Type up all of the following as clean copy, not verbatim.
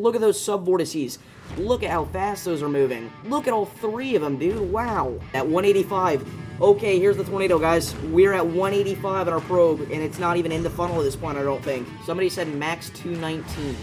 Look at those sub-vortices. Look at how fast those are moving. Look at all three of them, dude. Wow. At 185. Okay, here's the tornado, guys. We're at 185 in our probe, and it's not even in the funnel at this point, I don't think. Somebody said max 219.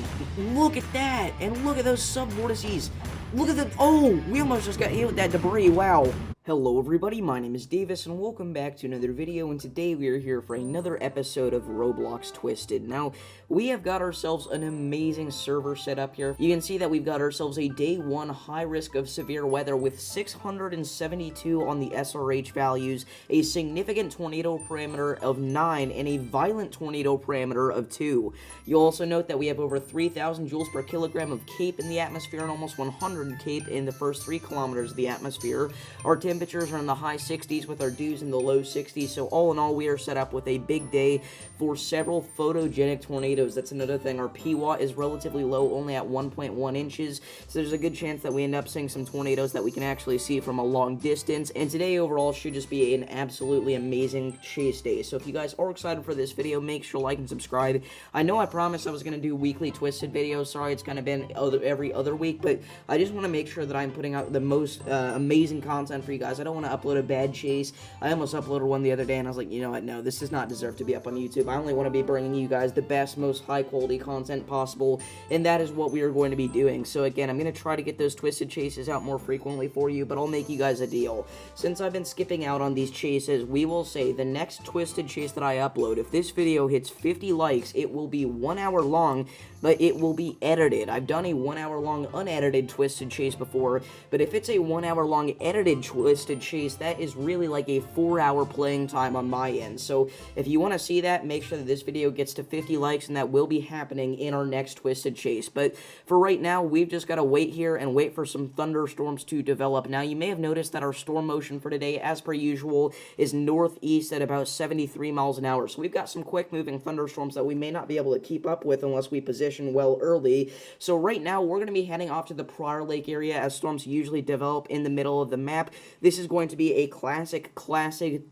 Look at that. And look at those sub-vortices. Look at the... Oh, we almost just got hit with that debris. Wow. Hello everybody, my name is Davis and welcome back to another video, and today we are here for another episode of Roblox Twisted. Now, we have got ourselves an amazing server set up here. You can see that we've got ourselves a day 1 high risk of severe weather with 672 on the SRH values, a significant tornado parameter of 9, and a violent tornado parameter of 2. You'll also note that we have over 3,000 joules per kilogram of CAPE in the atmosphere and almost 100 CAPE in the first 3 kilometers of the atmosphere. Our temperatures are in the high 60s with our dews in the low 60s, so all in all, we are set up with a big day for several photogenic tornadoes. That's another thing. Our PWAT is relatively low, only at 1.1 inches, so there's a good chance that we end up seeing some tornadoes that we can actually see from a long distance, and today overall should just be an absolutely amazing chase day. So if you guys are excited for this video, make sure to like and subscribe. I know I promised I was going to do weekly Twisted videos. Sorry, it's kind of been every other week, but I just want to make sure that I'm putting out the most amazing content for you guys. I don't want to upload a bad chase. I almost uploaded one the other day, and I was like, you know what, no, this does not deserve to be up on YouTube. I only want to be bringing you guys the best, most high-quality content possible, and that is what we are going to be doing. So again, I'm going to try to get those Twisted chases out more frequently for you, but I'll make you guys a deal. Since I've been skipping out on these chases, we will say the next Twisted chase that I upload, if this video hits 50 likes, it will be 1 hour long, but it will be edited. I've done a 1 hour long unedited Twisted chase before, but if it's a 1 hour long edited Twisted chase, that is really like a 4-hour playing time on my end. So if you want to see that, make sure that this video gets to 50 likes, and that will be happening in our next Twisted chase. But for right now, we've just got to wait here and wait for some thunderstorms to develop. Now, you may have noticed that our storm motion for today, as per usual, is northeast at about 73 miles an hour. So we've got some quick moving thunderstorms that we may not be able to keep up with unless we position well early. So right now, we're going to be heading off to the Prior Lake area, as storms usually develop in the middle of the map. This is going to be a classic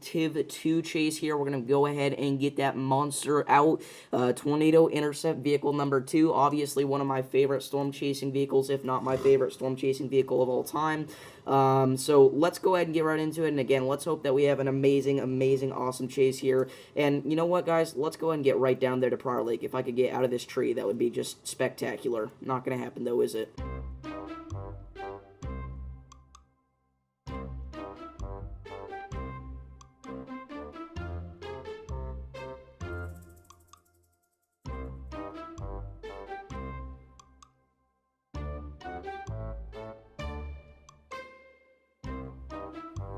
Tiv 2 chase here. We're going to go ahead and get that monster out. Tornado Intercept vehicle number 2, obviously one of my favorite storm chasing vehicles, if not my favorite storm chasing vehicle of all time. So let's go ahead and get right into it, and again, let's hope that we have an amazing, awesome chase here. And you know what, guys? Let's go ahead and get right down there to Prior Lake. If I could get out of this tree, that would be just spectacular. Not gonna happen though, is it?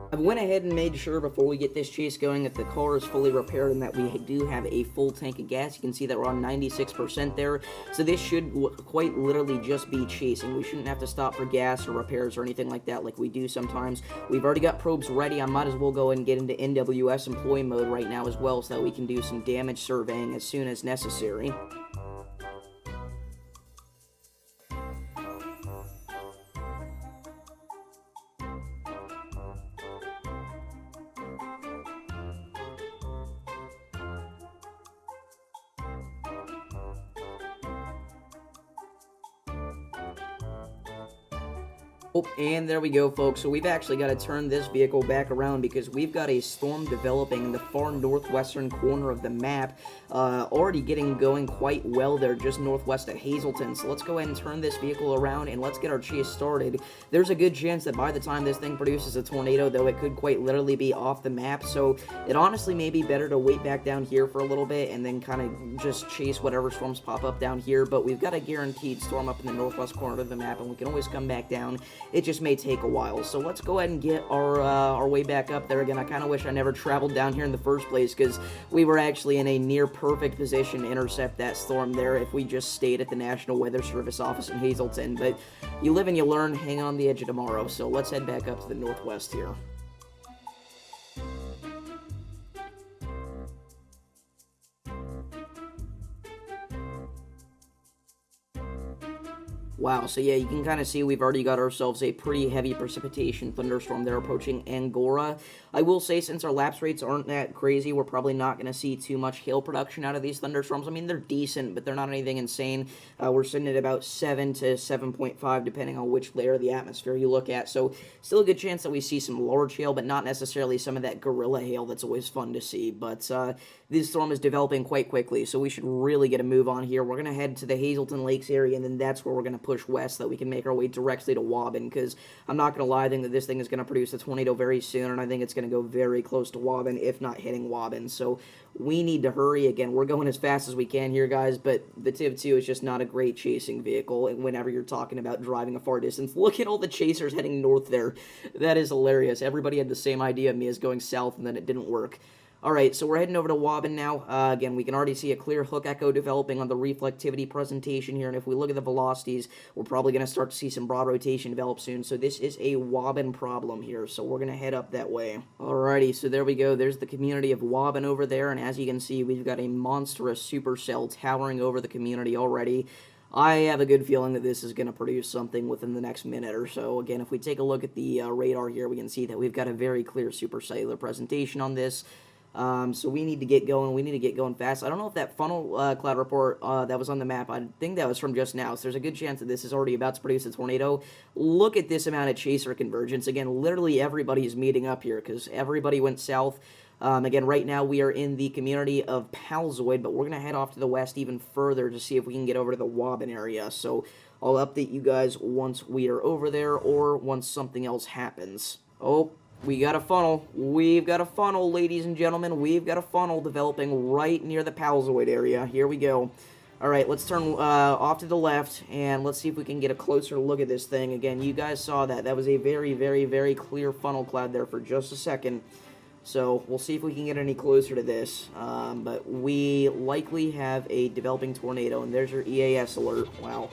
I went ahead and made sure before we get this chase going that the car is fully repaired and that we do have a full tank of gas. You can see that we're on 96% there, so this should quite literally just be chasing. We shouldn't have to stop for gas or repairs or anything like that like we do sometimes. We've already got probes ready. I might as well go ahead and get into NWS employee mode right now as well so that we can do some damage surveying as soon as necessary. Oh, and there we go, folks. So we've actually got to turn this vehicle back around because we've got a storm developing in the far northwestern corner of the map, already getting going quite well there, just northwest of Hazleton. So let's go ahead and turn this vehicle around and let's get our chase started. There's a good chance that by the time this thing produces a tornado, though, it could quite literally be off the map. So it honestly may be better to wait back down here for a little bit and then kind of just chase whatever storms pop up down here. But we've got a guaranteed storm up in the northwest corner of the map, and we can always come back down. It just may take a while, so let's go ahead and get our way back up there again. I kind of wish I never traveled down here in the first place, because we were actually in a near-perfect position to intercept that storm there if we just stayed at the National Weather Service office in Hazleton, but you live and you learn. Hang on the edge of tomorrow, so let's head back up to the northwest here. Wow, so yeah, you can kind of see we've already got ourselves a pretty heavy precipitation thunderstorm there approaching Angora. I will say, since our lapse rates aren't that crazy, we're probably not going to see too much hail production out of these thunderstorms. I mean, they're decent, but they're not anything insane. We're sitting at about 7 to 7.5, depending on which layer of the atmosphere you look at. So still a good chance that we see some large hail, but not necessarily some of that gorilla hail that's always fun to see. But this storm is developing quite quickly, so we should really get a move on here. We're going to head to the Hazleton Lakes area, and then that's where we're going to push west so that we can make our way directly to Wobbin, because I'm not going to lie, I think that this thing is going to produce a tornado very soon, and I think it's going to go very close to Wobbin, if not hitting Wobbin. So we need to hurry. Again, we're going as fast as we can here, guys, but the Tiv 2 is just not a great chasing vehicle whenever you're talking about driving a far distance. Look at all the chasers heading north there. That is hilarious. Everybody had the same idea of me as going south, and then it didn't work. Alright, so we're heading over to Wobbin now. Again, we can already see a clear hook echo developing on the reflectivity presentation here, and if we look at the velocities, we're probably going to start to see some broad rotation develop soon, so this is a Wobbin problem here, so we're going to head up that way. Alrighty, so there we go. There's the community of Wobbin over there, and as you can see, we've got a monstrous supercell towering over the community already. I have a good feeling that this is going to produce something within the next minute or so. Again, if we take a look at the radar here, we can see that we've got a very clear supercellular presentation on this. So we need to get going. We need to get going fast. I don't know if that funnel cloud report that was on the map, I think that was from just now, so there's a good chance that this is already about to produce a tornado. Look at this amount of chaser convergence. Again, literally everybody is meeting up here because everybody went south. Again, right now we are in the community of Palzoid, but we're going to head off to the west even further to see if we can get over to the Wobbin area. So I'll update you guys once we are over there or once something else happens. Oh, we got a funnel. We've got a funnel, ladies and gentlemen. We've got a funnel developing right near the Palzoid area. Here we go. All right, let's turn off to the left, and let's see if we can get a closer look at this thing. Again, you guys saw that. That was a very, very, very clear funnel cloud there for just a second. So we'll see if we can get any closer to this. But we likely have a developing tornado, and there's your EAS alert. Wow.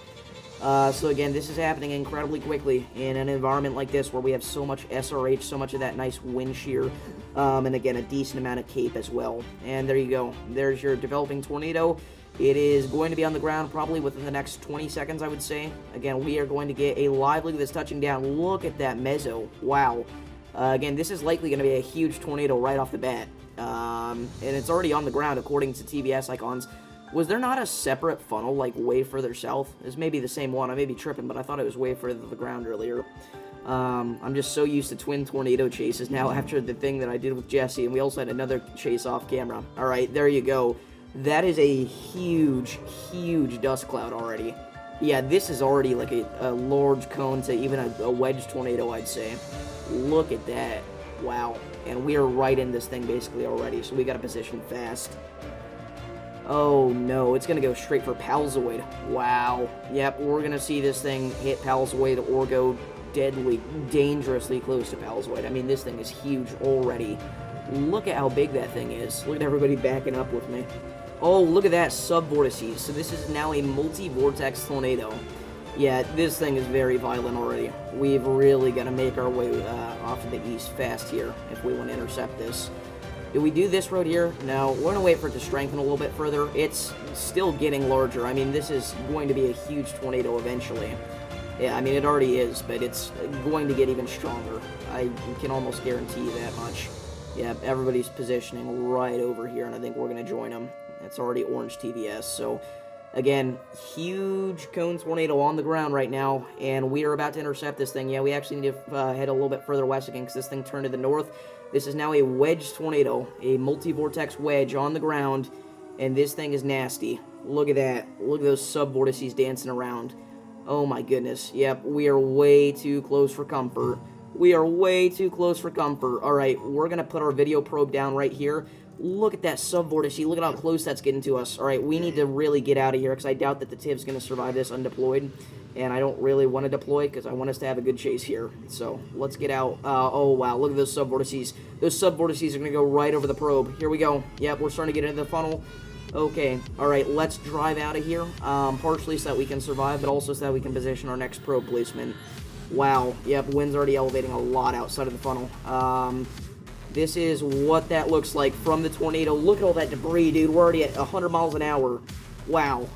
So again, this is happening incredibly quickly in an environment like this where we have so much SRH, so much of that nice wind shear, and again, a decent amount of cape as well. And there you go. There's your developing tornado. It is going to be on the ground probably within the next 20 seconds, I would say. Again, we are going to get a live look at this touching down. Look at that mezzo. Wow. Again, this is likely going to be a huge tornado right off the bat. And it's already on the ground according to TBS icons. Was there not a separate funnel, like, way further south? It's maybe the same one. I may be tripping, but I thought it was way further to the ground earlier. I'm just so used to twin tornado chases now after the thing that I did with Jesse, and we also had another chase off camera. Alright, there you go. That is a huge, huge dust cloud already. Yeah, this is already like a large cone to even a wedge tornado, I'd say. Look at that. Wow. And we are right in this thing basically already, so we got to position fast. Oh no, it's going to go straight for Palzoid. Wow. Yep, we're going to see this thing hit Palzoid or go deadly, dangerously close to Palzoid. I mean, this thing is huge already. Look at how big that thing is. Look at everybody backing up with me. Oh, look at that, sub-vortices. So this is now a multi-vortex tornado. Yeah, this thing is very violent already. We've really got to make our way off to the east fast here if we want to intercept this. Do we do this road here? No, we're going to wait for it to strengthen a little bit further. It's still getting larger. I mean, this is going to be a huge tornado eventually. Yeah, I mean, it already is, but it's going to get even stronger. I can almost guarantee you that much. Yeah, everybody's positioning right over here, and I think we're going to join them. It's already orange TVS, so... Again, huge cone tornado on the ground right now, and we are about to intercept this thing. Yeah, we actually need to head a little bit further west again because this thing turned to the north. This is now a wedge tornado, a multi-vortex wedge on the ground, and this thing is nasty. Look at that. Look at those sub-vortices dancing around. Oh my goodness. Yep, we are way too close for comfort. We are way too close for comfort. Alright, we're going to put our video probe down right here. Look at that sub-vortice. Look at how close that's getting to us. Alright, we need to really get out of here because I doubt that the TIV's going to survive this undeployed. And I don't really want to deploy because I want us to have a good chase here. So, let's get out. Oh, wow. Look at those sub-vortices. Those sub-vortices are going to go right over the probe. Here we go. Yep, we're starting to get into the funnel. Okay. Alright, let's drive out of here. Partially so that we can survive, but also so that we can position our next probe placement. Wow. Yep, wind's already elevating a lot outside of the funnel. This is what that looks like from the tornado. Look at all that debris, dude. We're already at 100 miles an hour. Wow.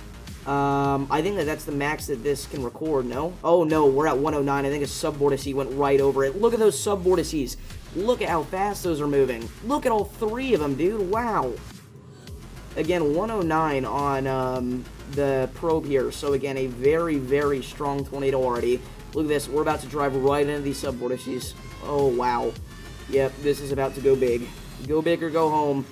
I think that's the max that this can record, no? Oh, no, we're at 109. I think a subvortice went right over it. Look at those subvortices. Look at how fast those are moving. Look at all three of them, dude. Wow. Again, 109 on the probe here. So, again, a very, very strong tornado already. Look at this. We're about to drive right into these subvortices. Oh, wow. Yep, this is about to go big. Go big or go home.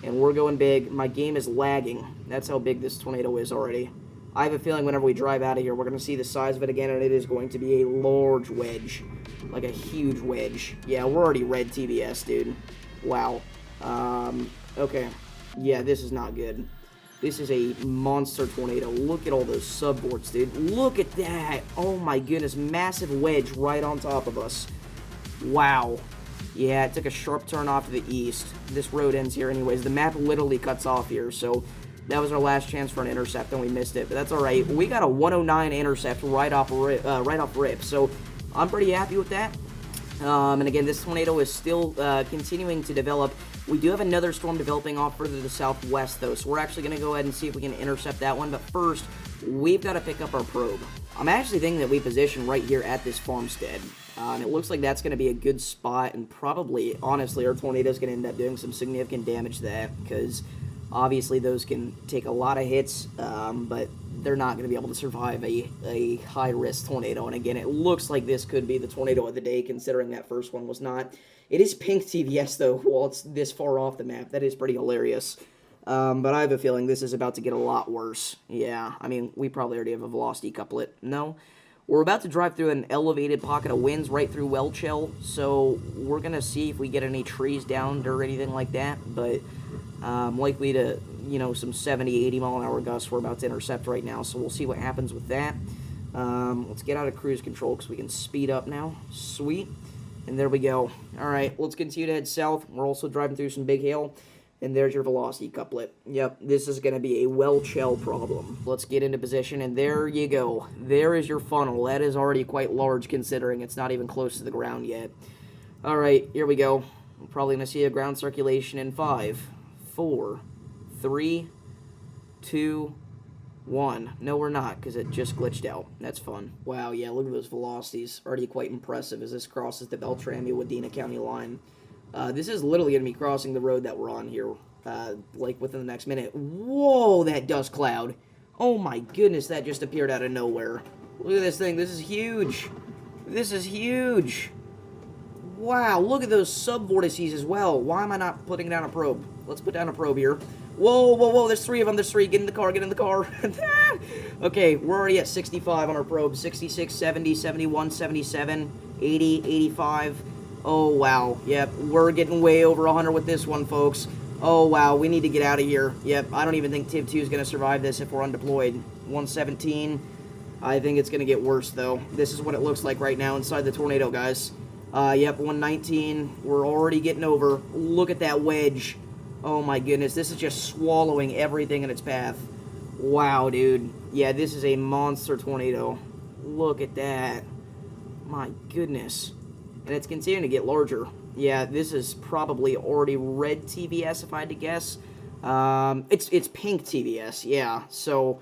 And we're going big. My game is lagging. That's how big this tornado is already. I have a feeling whenever we drive out of here, we're going to see the size of it again, and it is going to be a large wedge. Like a huge wedge. Yeah, we're already red TBS, dude. Wow. Okay. Yeah, this is not good. This is a monster tornado. Look at all those subboards, dude. Look at that. Oh my goodness. Massive wedge right on top of us. Wow. Yeah, it took a sharp turn off to the east. This road ends here anyways. The map literally cuts off here, so that was our last chance for an intercept, and we missed it. But that's all right. We got a 109 intercept right off rip, so I'm pretty happy with that. And again, this tornado is still continuing to develop. We do have another storm developing off further to the southwest, though, so we're actually going to go ahead and see if we can intercept that one. But first, we've got to pick up our probe. I'm actually thinking that we position right here at this farmstead. And it looks like that's going to be a good spot, and probably, honestly, our tornado is going to end up doing some significant damage to that, because obviously those can take a lot of hits, but they're not going to be able to survive a high-risk tornado. And again, it looks like this could be the tornado of the day, considering that first one was not. It is pink TVS, though, while it's this far off the map. That is pretty hilarious. But I have a feeling this is about to get a lot worse. Yeah, I mean, we probably already have a velocity couplet. No? We're about to drive through an elevated pocket of winds right through Welchel, so we're going to see if we get any trees downed or anything like that, but likely to, you know, some 70, 80 mile an hour gusts we're about to intercept right now, so we'll see what happens with that. Let's get out of cruise control because we can speed up now. Sweet. And there we go. Alright, let's continue to head south. We're also driving through some big hail. And there's your velocity couplet. Yep, this is going to be a Welchel problem. Let's get into position, and there you go. There is your funnel. That is already quite large, considering it's not even close to the ground yet. Alright, here we go. We're probably going to see a ground circulation in 5, 4, 3, 2, 1. No, we're not, because it just glitched out. That's fun. Wow, yeah, look at those velocities. Already quite impressive as this crosses the Beltrami-Wadena County line. This is literally going to be crossing the road that we're on here, like, within the next minute. Whoa, that dust cloud. Oh my goodness, that just appeared out of nowhere. Look at this thing. This is huge. This is huge. Wow, look at those subvortices as well. Why am I not putting down a probe? Let's put down a probe here. Whoa, whoa, whoa, there's 3 of them. There's 3. Get in the car, get in the car. Okay, we're already at 65 on our probe. 66, 70, 71, 77, 80, 85. Oh, wow. Yep, we're getting way over 100 with this one, folks. Oh, wow, we need to get out of here. Yep, I don't even think Tib 2 is going to survive this if we're undeployed. 117. I think it's going to get worse, though. This is what it looks like right now inside the tornado, guys. Yep, 119. We're already getting over. Look at that wedge. Oh, my goodness. This is just swallowing everything in its path. Wow, dude. Yeah, this is a monster tornado. Look at that. My goodness. And it's continuing to get larger. Yeah, this is probably already red TVS, if I had to guess. It's pink TVS, yeah. So,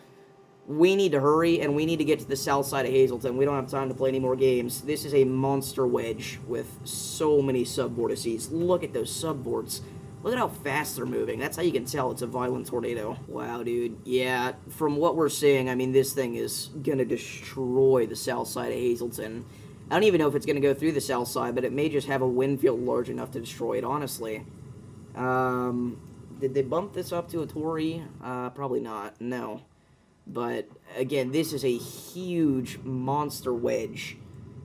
we need to hurry, and we need to get to the south side of Hazleton. We don't have time to play any more games. This is a monster wedge with so many subvortices. Look at those subvorts. Look at how fast they're moving. That's how you can tell it's a violent tornado. Wow, dude. Yeah, from what we're seeing, I mean, this thing is going to destroy the south side of Hazleton. I don't even know if it's going to go through the south side, but it may just have a wind field large enough to destroy it, honestly. Did they bump this up to a Tory? Probably not, no. But, again, this is a huge monster wedge.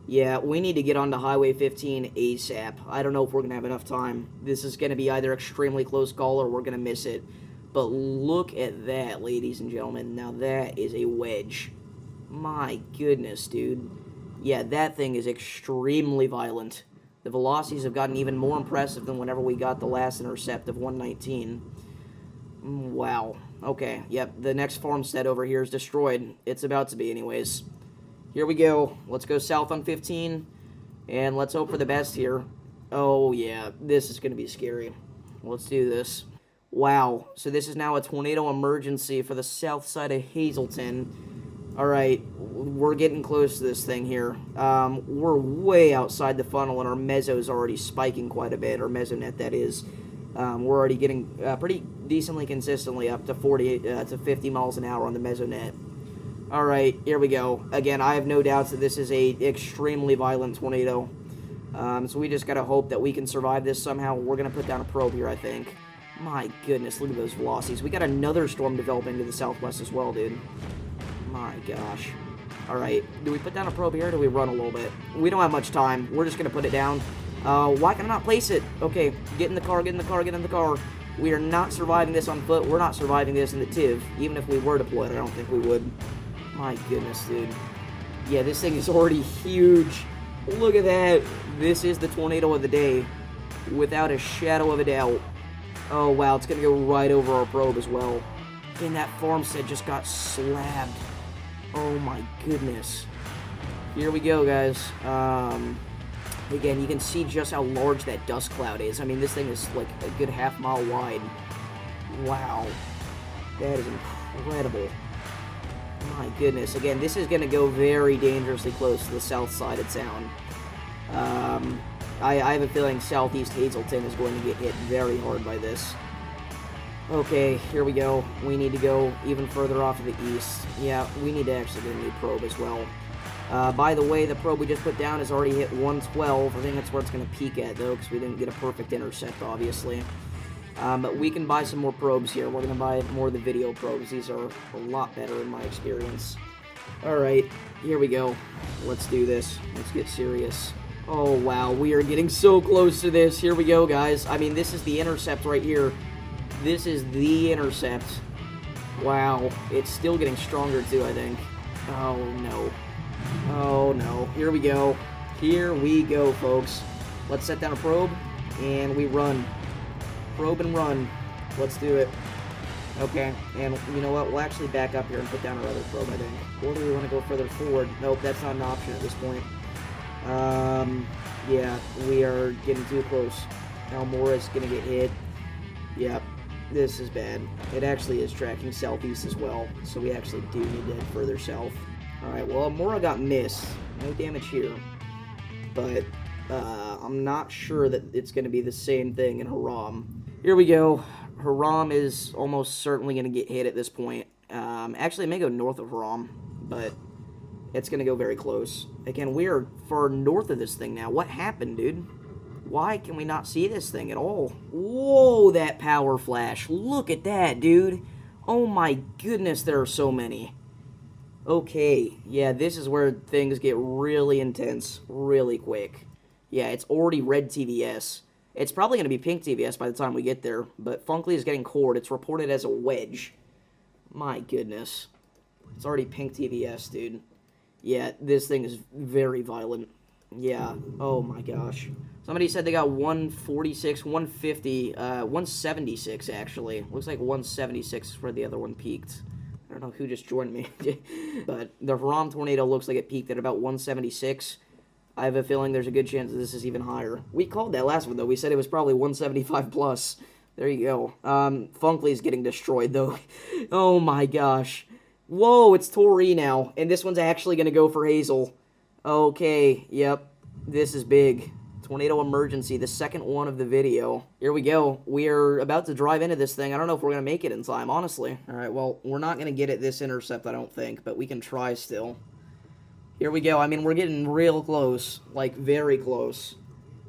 Yeah, we need to get onto Highway 15 ASAP. I don't know if we're going to have enough time. This is going to be either extremely close call or we're going to miss it. But look at that, ladies and gentlemen. Now, that is a wedge. My goodness, dude. Yeah, that thing is extremely violent. The velocities have gotten even more impressive than whenever we got the last intercept of 119. Wow. Okay, yep, the next farmstead over here is destroyed. It's about to be anyways. Here we go. Let's go south on 15, and let's hope for the best here. Oh, yeah, this is going to be scary. Let's do this. Wow. So this is now a tornado emergency for the south side of Hazleton. Alright, we're getting close to this thing here. We're way outside the funnel, and our mezzo's already spiking quite a bit, or mesonet, that is. We're already getting pretty decently consistently up to 40 to 50 miles an hour on the mesonet. Alright, here we go. Again, I have no doubts that this is a extremely violent tornado. So we just gotta hope that we can survive this somehow. We're gonna put down a probe here, I think. My goodness, look at those velocities. We got another storm developing to the southwest as well, dude. My gosh. Alright, do we put down a probe here, or do we run a little bit? We don't have much time. We're just gonna put it down. Why can I not place it? Okay, get in the car, get in the car, get in the car. We are not surviving this on foot. We're not surviving this in the TIV. Even if we were deployed, I don't think we would. My goodness, dude. Yeah, this thing is already huge. Look at that. This is the tornado of the day, without a shadow of a doubt. Oh, wow, it's going to go right over our probe as well. And that farmstead just got slabbed. Oh, my goodness. Here we go, guys. Again, you can see just how large that dust cloud is. I mean, this thing is like a good half-mile wide. Wow. That is incredible. My goodness. Again, this is going to go very dangerously close to the south side of town. I have a feeling southeast Hazleton is going to get hit very hard by this. Okay, here we go. We need to go even further off to the east. Yeah, we need to actually get a new probe as well. By the way, the probe we just put down has already hit 112. I think that's where it's going to peak at, though, because we didn't get a perfect intercept, obviously. But we can buy some more probes here. We're going to buy more of the video probes. These are a lot better in my experience. Alright, here we go. Let's do this. Let's get serious. Oh, wow. We are getting so close to this. Here we go, guys. I mean, this is the intercept right here. This is the intercept. Wow. It's still getting stronger, too, I think. Oh, no. Oh, no. Here we go. Here we go, folks. Let's set down a probe, and we run. Probe and run. Let's do it. Okay, and you know what? We'll actually back up here and put down our other probe, I think. Or do we want to go further forward? Nope, that's not an option at this point. Yeah, we are getting too close. Almora's gonna get hit. Yep, this is bad. It actually is tracking southeast as well, so we actually do need to head further south. Alright, well, Almora got missed. No damage here. But, I'm not sure that it's gonna be the same thing in Haram. Here we go. Haram is almost certainly going to get hit at this point. Actually, it may go north of Haram, but it's going to go very close. Again, we are far north of this thing now. What happened, dude? Why can we not see this thing at all? Whoa, that power flash. Look at that, dude. Oh my goodness, there are so many. Okay, yeah, this is where things get really intense really quick. Yeah, it's already red TVS. It's probably going to be pink TVS by the time we get there, but Funkley is getting cored. It's reported as a wedge. My goodness. It's already pink TVS, dude. Yeah, this thing is very violent. Yeah, oh my gosh. Somebody said they got 146, 150, 176 actually. Looks like 176 is where the other one peaked. I don't know who just joined me. But the Haram tornado looks like it peaked at about 176. I have a feeling there's a good chance that this is even higher. We called that last one, though. We said it was probably 175 plus. There you go. Funkley's getting destroyed, though. Oh, my gosh. Whoa, it's Tori now. And this one's actually going to go for Hazel. Okay, yep. This is big. Tornado emergency, the second one of the video. Here we go. We are about to drive into this thing. I don't know if we're going to make it in time, honestly. All right, well, we're not going to get at this intercept, I don't think, but we can try still. Here we go. I mean, we're getting real close, like very close.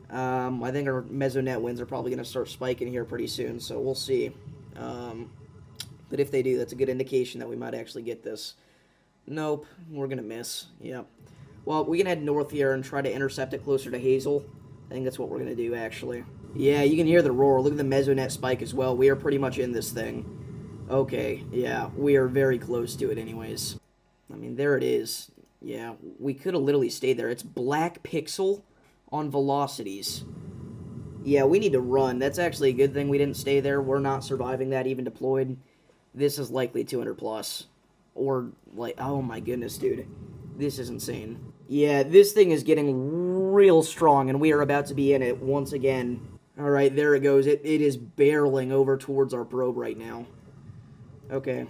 I think our mesonet winds are probably going to start spiking here pretty soon, so we'll see. But if they do, that's a good indication that we might actually get this. Nope, we're going to miss. Yep. Well, we can head north here and try to intercept it closer to Hazel. I think that's what we're going to do, actually. Yeah, you can hear the roar. Look at the mesonet spike as well. We are pretty much in this thing. Okay, yeah, we are very close to it anyways. I mean, there it is. Yeah, we could have literally stayed there. It's black pixel on velocities. Yeah, we need to run. That's actually a good thing we didn't stay there. We're not surviving that even deployed. This is likely 200 plus. Or, like, oh my goodness, dude. This is insane. Yeah, this thing is getting real strong, and we are about to be in it once again. All right, there it goes. It is barreling over towards our probe right now. Okay.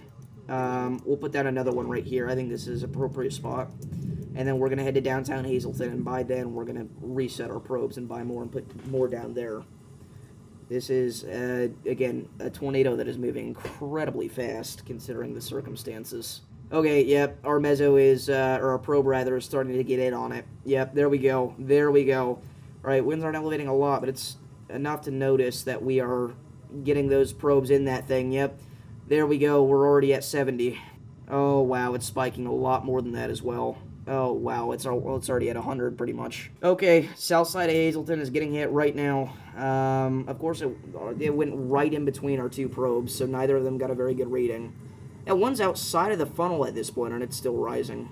We'll put down another one right here. I think this is an appropriate spot. And then we're going to head to downtown Hazleton, and by then we're going to reset our probes and buy more and put more down there. This is, again, a tornado that is moving incredibly fast, considering the circumstances. Okay, yep, our mezzo is, or our probe, rather, is starting to get in on it. Yep, there we go. There we go. Alright, winds aren't elevating a lot, but it's enough to notice that we are getting those probes in that thing. Yep, there we go. We're already at 70. Oh, wow, it's spiking a lot more than that as well. Oh, wow, it's already at 100, pretty much. Okay, south side of Hazleton is getting hit right now. Of course, it went right in between our two probes, so neither of them got a very good reading. Now, one's outside of the funnel at this point, and it's still rising.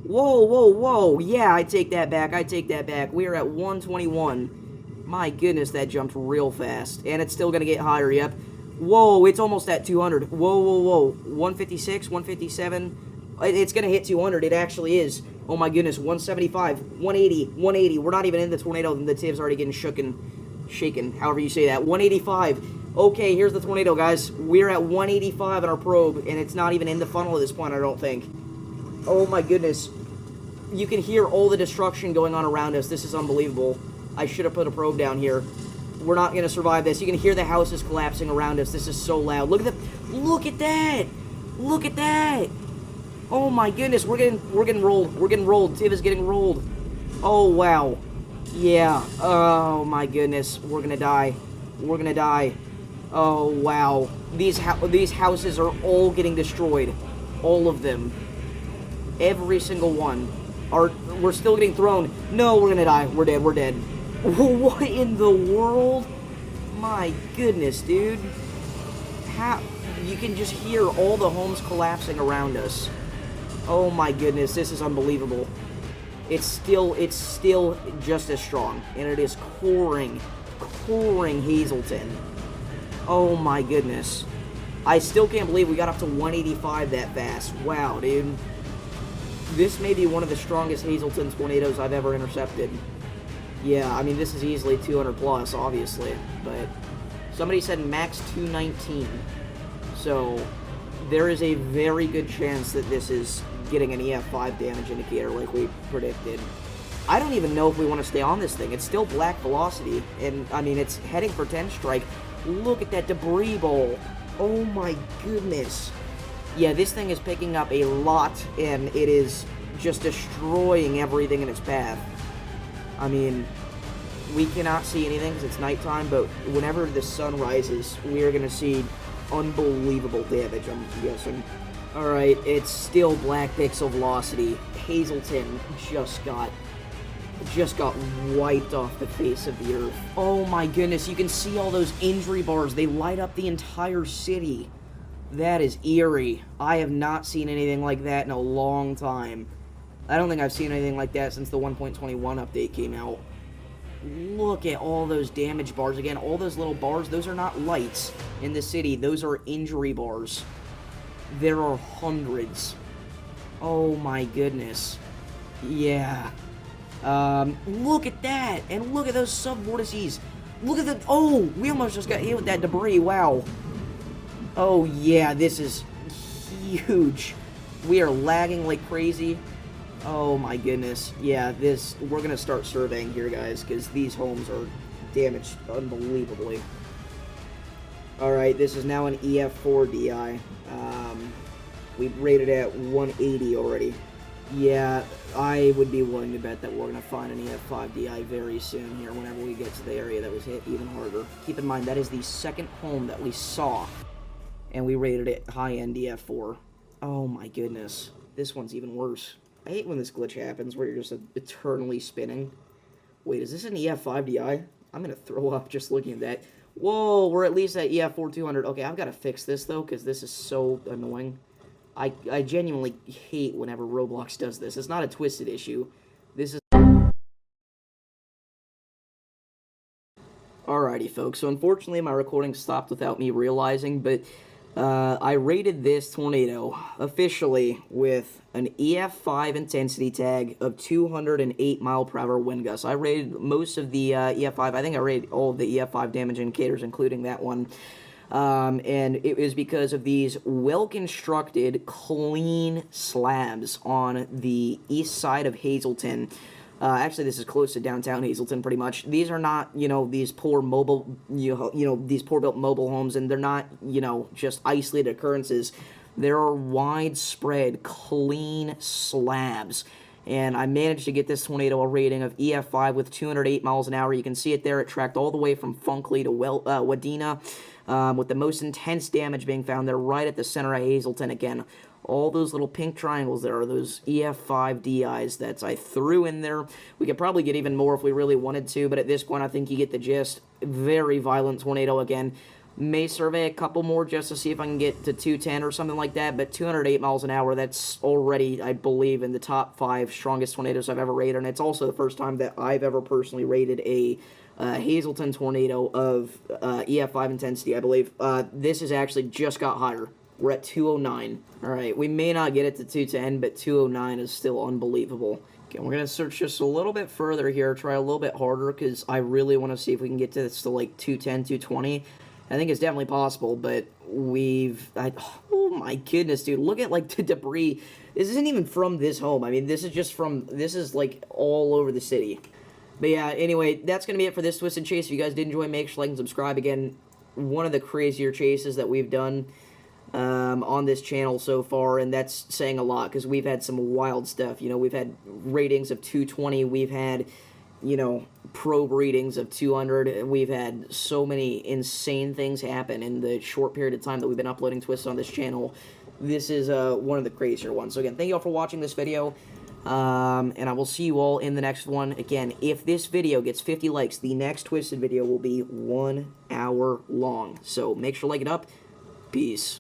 Whoa, whoa, whoa, yeah, I take that back, I take that back. We are at 121. My goodness, that jumped real fast, and it's still going to get higher, yep. Whoa, it's almost at 200. Whoa, whoa, whoa, 156, 157. It's going to hit 200, it actually is. Oh my goodness, 175, 180, 180. We're not even in the tornado, and the tip's already getting shaken, however you say that. 185. Okay, here's the tornado, guys. We're at 185 in our probe, and it's not even in the funnel at this point, I don't think. Oh my goodness. You can hear all the destruction going on around us. This is unbelievable. I should have put a probe down here. We're not going to survive this. You can hear the houses collapsing around us. This is so loud. Look at that. Look at that. Oh my goodness, we're getting rolled. We're getting rolled. Tiv is getting rolled. Oh wow. Yeah. Oh my goodness. We're gonna die. We're gonna die. Oh wow. These houses are all getting destroyed. All of them. Every single one. We're still getting thrown. No, we're gonna die. We're dead. We're dead. What in the world? My goodness, dude. How you can just hear all the homes collapsing around us. Oh my goodness, this is unbelievable. It's still just as strong, and it is coring Hazleton. Oh my goodness. I still can't believe we got up to 185 that fast. Wow, dude. This may be one of the strongest Hazleton tornadoes I've ever intercepted. Yeah, I mean, this is easily 200 plus, obviously, but somebody said max 219. So there is a very good chance that this is getting an EF5 damage indicator like we predicted. I don't even know if we want to stay on this thing. It's still black velocity, and I mean, it's heading for 10 strike. Look at that debris bowl. Oh my goodness. Yeah, this thing is picking up a lot, and it is just destroying everything in its path. I mean, we cannot see anything because it's nighttime, but whenever the sun rises, we are going to see unbelievable damage, I'm guessing. Alright, it's still black pixel velocity. Hazleton just got wiped off the face of the earth. Oh my goodness, you can see all those injury bars. They light up the entire city. That is eerie. I have not seen anything like that in a long time. I don't think I've seen anything like that since the 1.21 update came out. Look at all those damage bars. Again, all those little bars, those are not lights in the city. Those are injury bars. There are hundreds. Oh my goodness. Yeah. Look at that. And look at those sub-vortices. Look at the... Oh, we almost just got hit with that debris. Wow. Oh yeah, this is huge. We are lagging like crazy. Oh my goodness. Yeah, we're gonna start surveying here, guys, because these homes are damaged unbelievably. Alright, this is now an EF4 DI. We rated at 180 already. Yeah, I would be willing to bet that we're going to find an EF5 DI very soon here whenever we get to the area that was hit even harder. Keep in mind, that is the second home that we saw, and we rated it high-end EF4. Oh my goodness. This one's even worse. I hate when this glitch happens where you're just eternally spinning. Wait, is this an EF5 DI? I'm going to throw up just looking at that. Whoa, we're at least at EF4 200. Okay, I've got to fix this, though, because this is so annoying. I genuinely hate whenever Roblox does this. It's not a twisted issue. This is... Alrighty, folks. So, unfortunately, my recording stopped without me realizing, but I rated this tornado officially with an EF5 intensity tag of 208 mile per hour wind gusts. I rated most of the EF5. I think I rated all of the EF5 damage indicators, including that one. And it was because of these well-constructed, clean slabs on the east side of Hazleton. Actually, this is close to downtown Hazleton, pretty much. These are not, these poor mobile, these poor built mobile homes, and they're not, just isolated occurrences. There are widespread, clean slabs. And I managed to get this tornado a rating of EF5 with 208 miles an hour. You can see it there. It tracked all the way from Funkley to Wadena, with the most intense damage being found there right at the center of Hazleton. Again, all those little pink triangles there are those EF5 DIs that I threw in there. We could probably get even more if we really wanted to, but at this point I think you get the gist. Very violent tornado again. May survey a couple more just to see if I can get to 210 or something like that, but 208 miles an hour, that's already, I believe, in the top 5 strongest tornadoes I've ever rated, and it's also the first time that I've ever personally rated a Hazleton tornado of EF5 intensity, I believe. This has actually just got higher. We're at 209. Alright, we may not get it to 210, but 209 is still unbelievable. Okay, we're going to search just a little bit further here, try a little bit harder, because I really want to see if we can get to this to like 210, 220. I think it's definitely possible, but oh my goodness, dude, look at, like, the debris. This isn't even from this home. I mean, this is, like, all over the city. But yeah, anyway, that's going to be it for this Twisted Chase. If you guys did enjoy, make sure to like and subscribe. Again, one of the crazier chases that we've done on this channel so far, and that's saying a lot, because we've had some wild stuff. We've had ratings of 220, we've had, probe readings of 200. We've had so many insane things happen in the short period of time that we've been uploading twists on this channel. This is one of the crazier ones. So again, thank you all for watching this video, and I will see you all in the next one. Again, if this video gets 50 likes, the next Twisted video will be 1 hour long. So make sure to like it up. Peace.